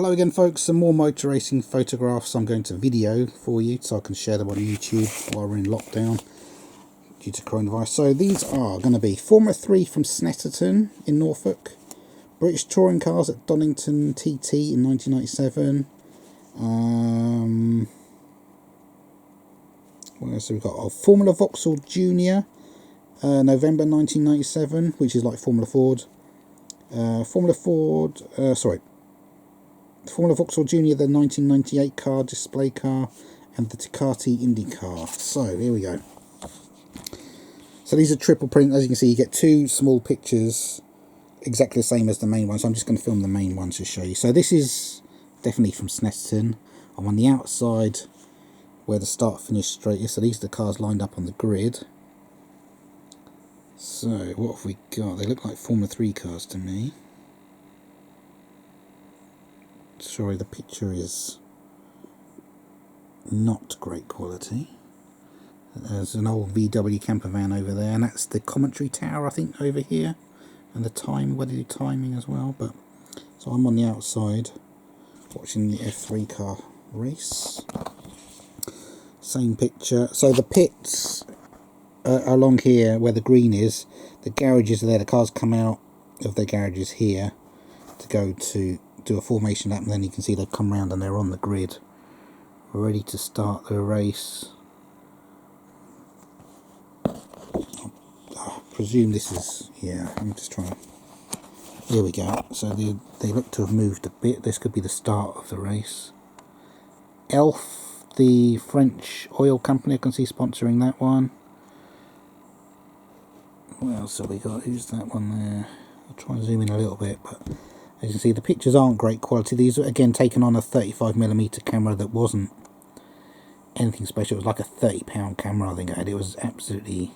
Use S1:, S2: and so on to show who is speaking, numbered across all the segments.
S1: Hello again folks, some more motor racing photographs I'm going to video for you so I can share them on YouTube while we're in lockdown due to coronavirus. So these are going to be Formula 3 from Snetterton in Norfolk, British touring cars at Donington TT in 1997, what else have we got? Oh, Formula Vauxhall Junior, November 1997, which is like Formula Ford. Formula Vauxhall Junior, the 1998 car, display car, and the Ducati Indycar. So, here we go. So these are triple print. As you can see, you get two small pictures, exactly the same as the main one. So I'm just going to film the main one to show you. So this is definitely from Snetterton. I'm on the outside where the start-finish straight is. So these are the cars lined up on the grid. So, what have we got? They look like Formula 3 cars to me. Sorry, the picture is not great quality. There's an old VW camper van over there, and that's the commentary tower, I think, over here. And the time, where they do timing as well. But so I'm on the outside watching the F3 car race. Same picture. So the pits along here where the green is, the garages are there. The cars come out of their garages here to go to do a formation lap, and then you can see they've come round and they're on the grid ready to start the race. I presume this is, yeah, I'm just trying to, here we go. So they look to have moved a bit. This could be the start of the race. Elf, the French oil company, I can see sponsoring that one. What else have we got? Who's that one there? I'll try and zoom in a little bit, but as you can see, the pictures aren't great quality. These are again taken on a 35mm camera that wasn't anything special. It was like a £30 camera I think I had. It was absolutely,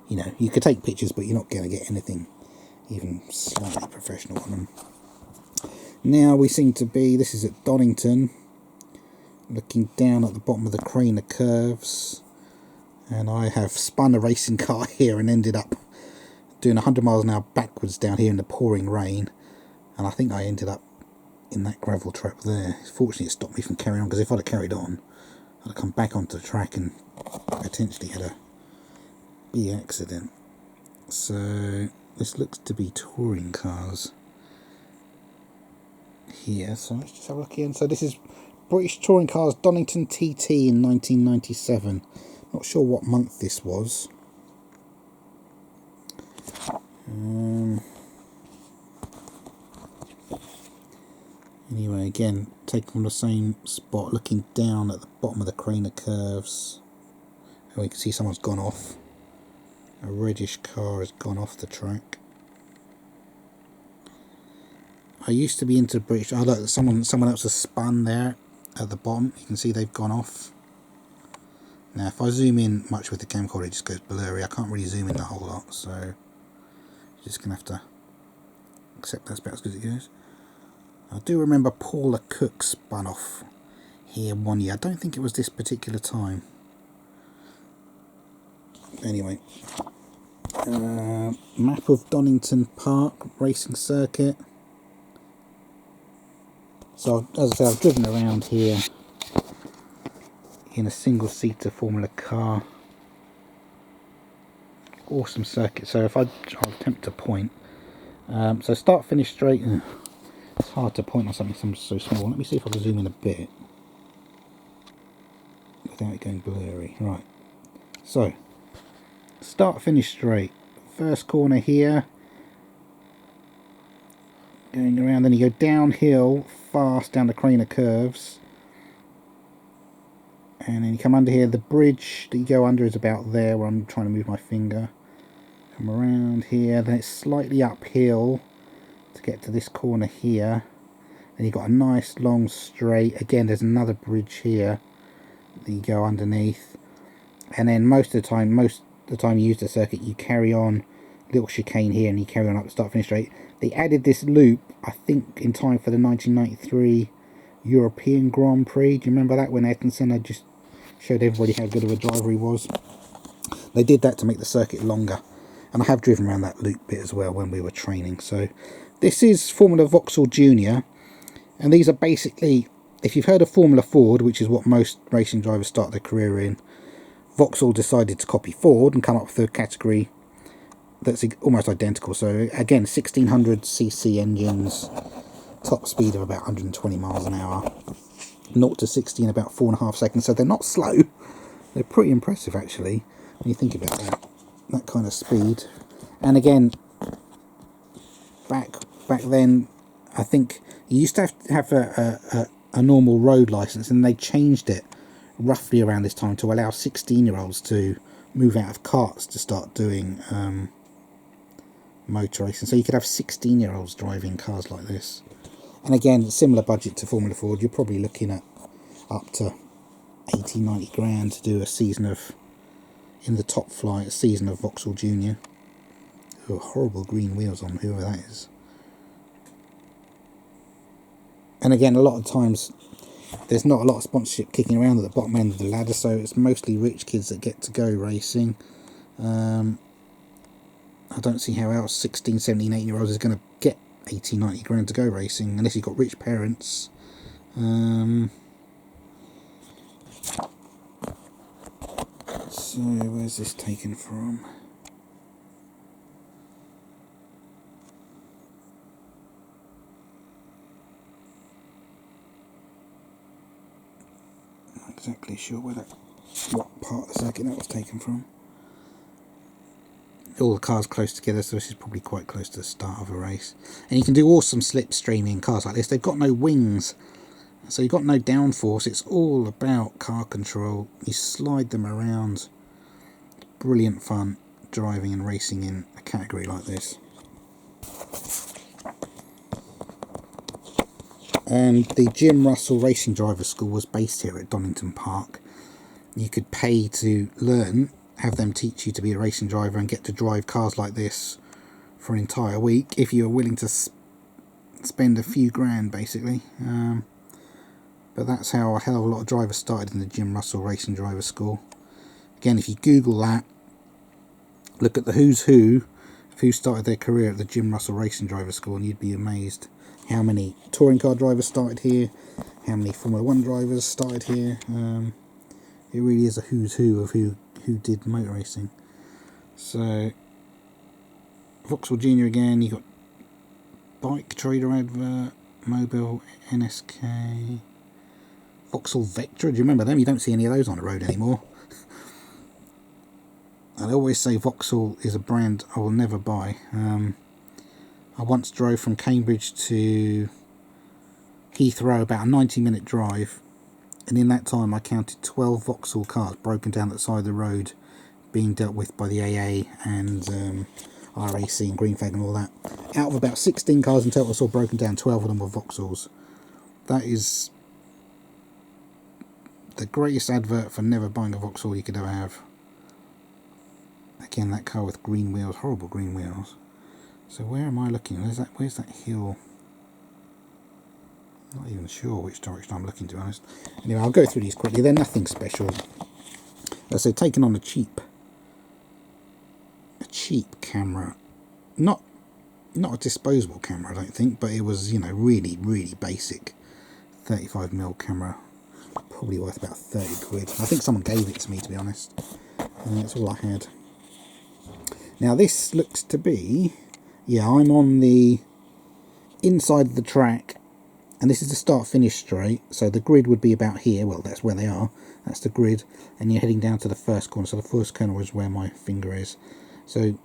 S1: you know, you could take pictures, but you're not going to get anything even slightly professional on them. Now we seem to be, this is at Donington, looking down at the bottom of the crane of curves, and I have spun a racing car here and ended up doing 100 miles an hour backwards down here in the pouring rain. And I think I ended up in that gravel trap there. Fortunately, it stopped me from carrying on, because if I'd have carried on, I'd have come back onto the track and potentially had a big accident. So, this looks to be touring cars here. So, let's just have a look again. So, this is British Touring Cars Donington TT in 1997. Not sure what month this was. Anyway, again, taken from the same spot, looking down at the bottom of the crane of curves. And we can see someone's gone off. A reddish car has gone off the track. I used to be into British. Oh look, someone else has spun there at the bottom. You can see they've gone off. Now, if I zoom in much with the camcorder, it just goes blurry. I can't really zoom in the whole lot, so you're just gonna have to accept that's about as good as it goes. I do remember Paula Cook spun off here one year. I don't think it was this particular time. Anyway, map of Donington Park racing circuit. So, as I said, I've driven around here in a single-seater Formula car. Awesome circuit. So, if I'll attempt to point. So, start, finish straight. It's hard to point on something so small. Let me see if I can zoom in a bit without it going blurry. Right. So, start, finish straight. First corner here. Going around, then you go downhill fast down the crane of curves. And then you come under here. The bridge that you go under is about there where I'm trying to move my finger. Come around here. Then it's slightly uphill to get to this corner here. And you've got a nice long straight. Again, there's another bridge here that you go underneath. And then most of the time you use the circuit, you carry on a little chicane here and you carry on up the start finish straight. They added this loop, I think, in time for the 1993 European Grand Prix. Do you remember that, when Ayrton Senna just showed everybody how good of a driver he was? They did that to make the circuit longer. And I have driven around that loop bit as well when we were training. So this is Formula Vauxhall Junior. And these are basically, if you've heard of Formula Ford, which is what most racing drivers start their career in, Vauxhall decided to copy Ford and come up with a category that's almost identical. So again, 1600cc engines, top speed of about 120 miles an hour, 0 to 60 in about 4.5 seconds. So they're not slow. They're pretty impressive actually when you think about that kind of speed. And again, back then, I think you used to have a normal road license, and they changed it roughly around this time to allow 16-year-olds to move out of karts to start doing motor racing. So you could have 16-year-olds driving cars like this. And again, similar budget to Formula Ford. You're probably looking at up to 80-90 grand to do a season of, in the top flight, a season of Vauxhall Junior. Oh, horrible green wheels on whoever that is. And again, a lot of times there's not a lot of sponsorship kicking around at the bottom end of the ladder, so it's mostly rich kids that get to go racing. I don't see how else 16, 17, 18-year-olds is going to get 80, 90 grand to go racing, unless you've got rich parents. So, where's this taken from? Exactly sure where what part of the circuit that was taken from. All the cars close together, so this is probably quite close to the start of a race. And you can do awesome slipstreaming cars like this. They've got no wings, so you've got no downforce. It's all about car control. You slide them around. Brilliant fun driving and racing in a category like this. And the Jim Russell Racing Driver School was based here at Donington Park. You could pay to learn, have them teach you to be a racing driver and get to drive cars like this for an entire week if you were willing to spend a few grand basically. But that's how a hell of a lot of drivers started in the Jim Russell Racing Driver School. Again, if you Google that, look at the who's who of who started their career at the Jim Russell Racing Driver School, and you'd be amazed how many touring car drivers started here, how many Formula 1 drivers started here. It really is a who's who of who did motor racing. So, Vauxhall Junior again, you got Bike Trader advert, Mobile, NSK, Vauxhall Vectra, do you remember them? You don't see any of those on the road anymore. I always say Vauxhall is a brand I will never buy. I once drove from Cambridge to Heathrow, about a 90-minute drive, and in that time I counted 12 Vauxhall cars broken down at the side of the road being dealt with by the AA and RAC and Green Flag and all that. Out of about 16 cars in total I saw broken down, 12 of them were Vauxhalls. That is the greatest advert for never buying a Vauxhall you could ever have. Again, that car with green wheels, horrible green wheels. So where am I looking? Where's that hill? Not even sure which direction I'm looking, to be honest. Anyway, I'll go through these quickly. They're nothing special. As I say, taken on a cheap camera. Not a disposable camera, I don't think, but it was, you know, really, really basic 35mm camera. Probably worth about 30 quid. I think someone gave it to me, to be honest. And that's all I had. Now this looks to be, yeah, I'm on the inside of the track, and this is the start-finish straight, so the grid would be about here. Well, that's where they are, that's the grid, and you're heading down to the first corner, so the first corner is where my finger is. So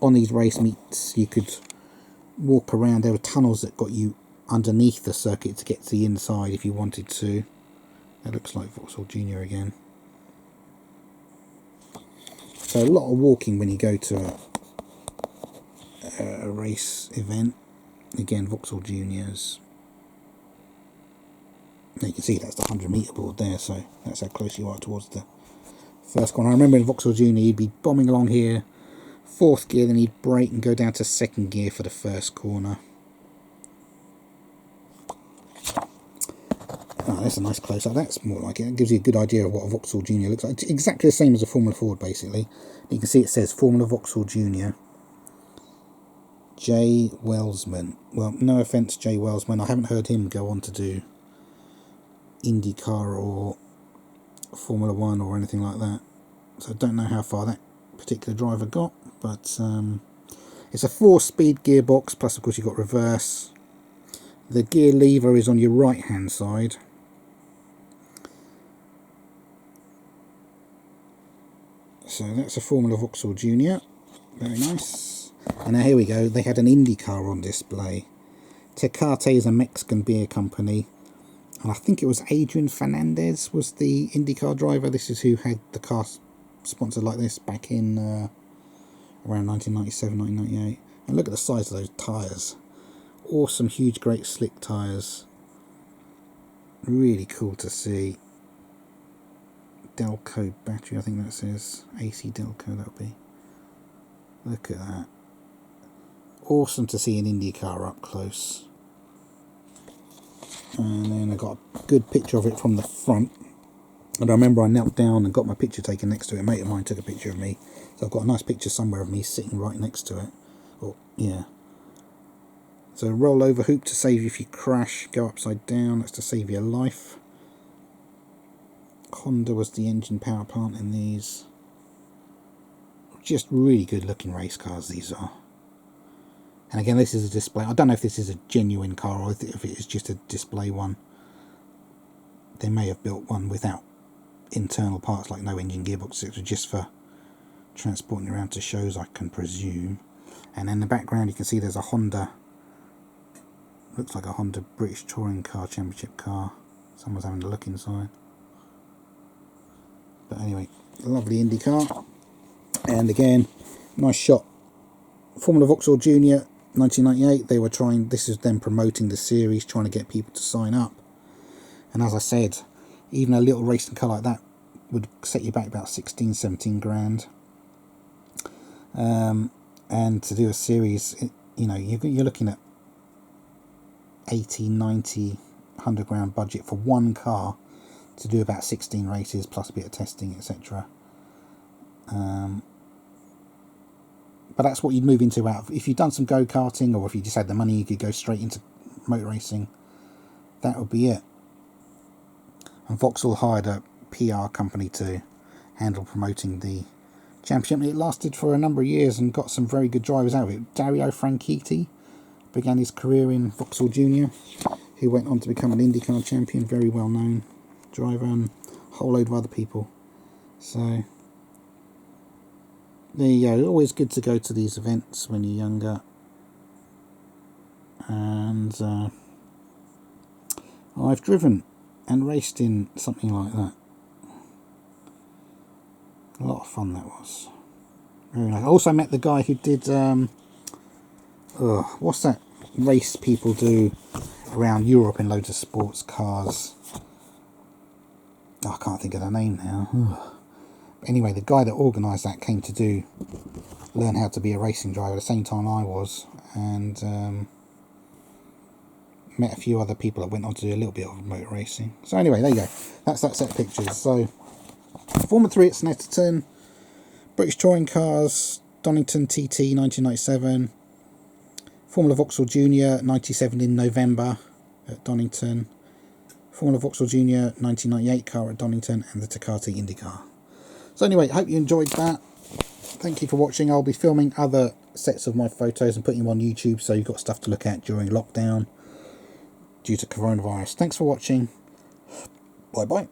S1: on these race meets you could walk around. There were tunnels that got you underneath the circuit to get to the inside if you wanted to. That looks like Vauxhall Junior again. So a lot of walking when you go to a race event. Again, Vauxhall Juniors. Now you can see that's the 100-metre board there, so that's how close you are towards the first corner. I remember in Vauxhall Junior you'd be bombing along here, fourth gear, then you'd brake and go down to second gear for the first corner. Oh, that's a nice close-up. That's more like it. It gives you a good idea of what a Vauxhall Junior looks like. It's exactly the same as a Formula Ford, basically. You can see it says Formula Vauxhall Junior. Jay Welsman. Well, no offence, Jay Welsman. I haven't heard him go on to do Indycar or Formula 1 or anything like that. So I don't know how far that particular driver got. But it's a 4-speed gearbox. Plus, of course, you've got reverse. The gear lever is on your right-hand side. So that's a Formula Vauxhall Junior. Very nice. And now here we go. They had an Indycar on display. Tecate is a Mexican beer company. And I think it was Adrian Fernandez was the Indycar driver. This is who had the car sponsored like this back in around 1997, 1998. And look at the size of those tyres. Awesome, huge, great slick tyres. Really cool to see. Delco battery, I think that says. AC Delco, that'll be. Look at that. Awesome to see an Indycar up close. And then I got a good picture of it from the front. And I remember I knelt down and got my picture taken next to it. A mate of mine took a picture of me. So I've got a nice picture somewhere of me sitting right next to it. Oh, yeah. So roll over hoop to save you if you crash. Go upside down, that's to save your life. Honda was the engine power plant in these. Just really good looking race cars these are. And again, this is a display. I don't know if this is a genuine car or if it is just a display one. They may have built one without internal parts, like no engine, gearbox, etc., just for transporting around to shows, I can presume. And in the background you can see there's a Honda, looks like a Honda British Touring Car Championship car. Someone's having a look inside. But anyway, lovely Indycar. And again, nice shot. Formula Vauxhall Junior, 1998. They were trying, this is them promoting the series, trying to get people to sign up. And as I said, even a little racing car like that would set you back about 16, 17 grand. And to do a series, you know, you're looking at 80, 90, 100 grand budget for one car to do about 16 races plus a bit of testing, etc. But that's what you'd move into out of. If you'd done some go-karting, or if you just had the money, you could go straight into motor racing. That would be it. And Vauxhall hired a PR company to handle promoting the championship. It lasted for a number of years and got some very good drivers out of it. Dario Franchitti began his career in Vauxhall Junior, who went on to become an IndyCar champion, very well known driver, and a whole load of other people. So there you go. Always good to go to these events when you're younger. And I've driven and raced in something like that. A lot of fun that was. Very nice. I also met the guy who did what's that race people do around Europe in loads of sports cars. I can't think of the name now. Anyway, the guy that organised that came to learn how to be a racing driver at the same time I was, and met a few other people that went on to do a little bit of motor racing. So anyway, there you go. That's that set of pictures. So Formula 3 at Snetterton, British Touring Cars, Donington TT 1997, Formula Vauxhall Junior 97 in November at Donington, Formula Vauxhall Junior 1998 car at Donington, and the Tecate Indycar. So anyway, hope you enjoyed that. Thank you for watching. I'll be filming other sets of my photos and putting them on YouTube, so you've got stuff to look at during lockdown due to coronavirus. Thanks for watching. Bye bye.